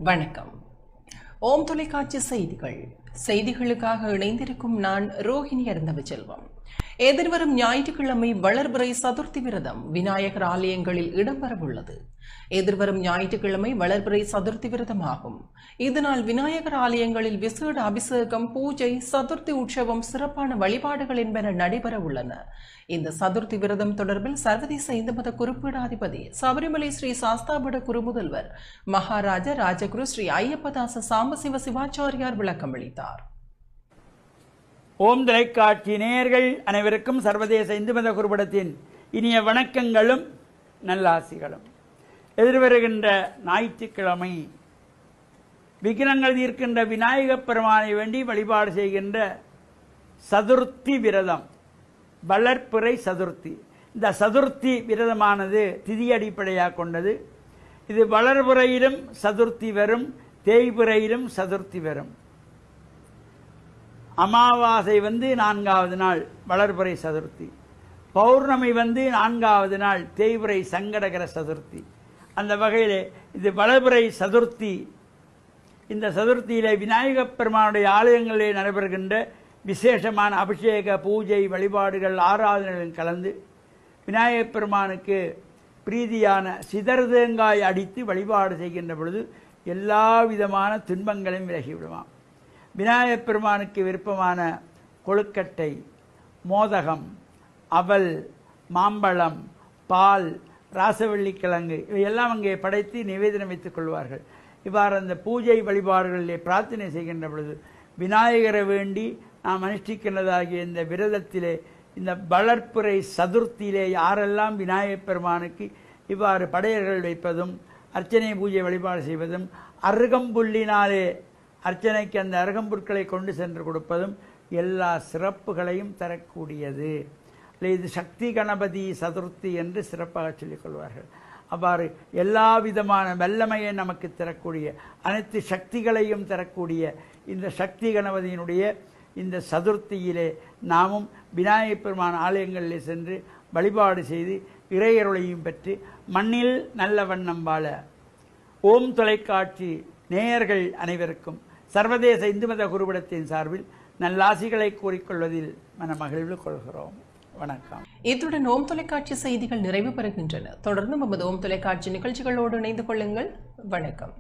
வணக்கம். ஓம் தொலைக்காட்சி செய்திகளுக்காக இணைந்திருக்கும் நான் ரோஹிணி அருந்தவச்செல்வம். எதிர்வரும் ஞாயிற்றுக்கிழமை வளர்பிறை சதுர்த்தி விரதம் விநாயகர் ஆலயங்களில் இடம்பெறவுள்ளது. எதிர்வரும் ஞாயிற்றுக்கிழமை வளர்பிறை சதுர்த்தி விரதமாகும். இதனால் விநாயகர் ஆலயங்களில் விசேட அபிஷேகம், பூஜை, சதுர்த்தி உற்சவம், சிறப்பான வழிபாடுகள் என்பன நடைபெற உள்ளன. இந்த சதுர்த்தி விரதம் தொடர்பில் சர்வதேச இந்து மத குறிப்பீடாதிபதி சபரிமலை ஸ்ரீ சாஸ்தாபட குருமுதல்வர் மகாராஜா ராஜகுரு ஸ்ரீ ஐயப்பதாச சாம்பசிவ சிவாச்சாரியார் விளக்கம் அளித்தார். ஓம் தொலைக்காட்சி நேயர்கள் அனைவருக்கும் சர்வதேச இந்து மத குருபடத்தின் இனிய வணக்கங்களும் நல்லாசிகளும். எதிர்வருகின்ற ஞாயிற்றுக்கிழமை விக்னங்கள் தீர்க்கின்ற விநாயகப் பெருமானை வேண்டி வழிபாடு செய்கின்ற சதுர்த்தி விரதம், வளர்பிறை சதுர்த்தி. இந்த சதுர்த்தி விரதமானது திதி அடிப்படையாக கொண்டது. இது வளர்பிறையிலும் சதுர்த்தி வரும், தேய்பிறையிலும் சதுர்த்தி வரும். அமாவாசை 4வது நாள் வளர்பிறை சதுர்த்தி, பௌர்ணமி 4வது நாள் தேய்பிறை சங்கடகர சதுர்த்தி. அந்த வகையிலே இது வளர்பிறை சதுர்த்தி. இந்த சதுர்த்தியிலே விநாயகப் பெருமானுடைய ஆலயங்களிலே நடைபெறுகின்ற விசேஷமான அபிஷேக, பூஜை, வழிபாடுகள், ஆராதனைகள் கலந்து விநாயகப் பெருமானுக்கு பிரீதியான சிதறுதேங்காய் அடித்து வழிபாடு செய்கின்ற பொழுது எல்லா விதமான துன்பங்களையும் விலகிவிடுவான். விநாயகப் பெருமானுக்கு விருப்பமான கொழுக்கட்டை, மோதகம், அவல், மாம்பழம், பால், ராசவள்ளிக்கிழங்கு இவையெல்லாம் அங்கே படைத்து நிவேதனம் வைத்துக் கொள்வார்கள். இவ்வாறு அந்த பூஜை வழிபாடுகளிலே பிரார்த்தனை செய்கின்ற பொழுது விநாயகரை வேண்டி நாம் அனுஷ்டிக்கின்றதாகிய இந்த விரதத்திலே, இந்த வளர்பிறை சதுர்த்தியிலே யாரெல்லாம் விநாயகப் பெருமானுக்கு இவ்வாறு படையல்கள் வைப்பதும், அர்ச்சனை பூஜை வழிபாடு செய்வதும், அருகம்புல்லினாலே அர்ச்சனைக்கு அந்த அருகம்புற்களை கொண்டு சென்று கொடுப்பதும் எல்லா சிறப்புகளையும் தரக்கூடியது. இது சக்தி கணபதி சதுர்த்தி என்று சிறப்பாக சொல்லிக் கொள்வார்கள். அவ்வாறு எல்லா விதமான வல்லமையை நமக்கு தரக்கூடிய, அனைத்து சக்திகளையும் தரக்கூடிய இந்த சக்தி கணபதியினுடைய இந்த சதுர்த்தியிலே நாமும் விநாயகப் பெருமான் ஆலயங்களிலே சென்று வழிபாடு செய்து இறையருளையும் பெற்று மண்ணில் நல்ல வண்ணம் வாழ ஓம் தொலைக்காட்சி நேயர்கள் அனைவருக்கும் சர்வதேச இந்து மத குருபடத்தின் சார்பில் நல்லாசிகளை கூறிக்கொள்வதில் மனமகிழ்வு கொள்கிறோம். வணக்கம். இத்துடன் ஓம் தொலைக்காட்சி செய்திகள் நிறைவு பெறுகின்றன. தொடர்ந்து நமது ஓம் தொலைக்காட்சி நிகழ்ச்சிகளோடு இணைந்து கொள்ளுங்கள். வணக்கம்.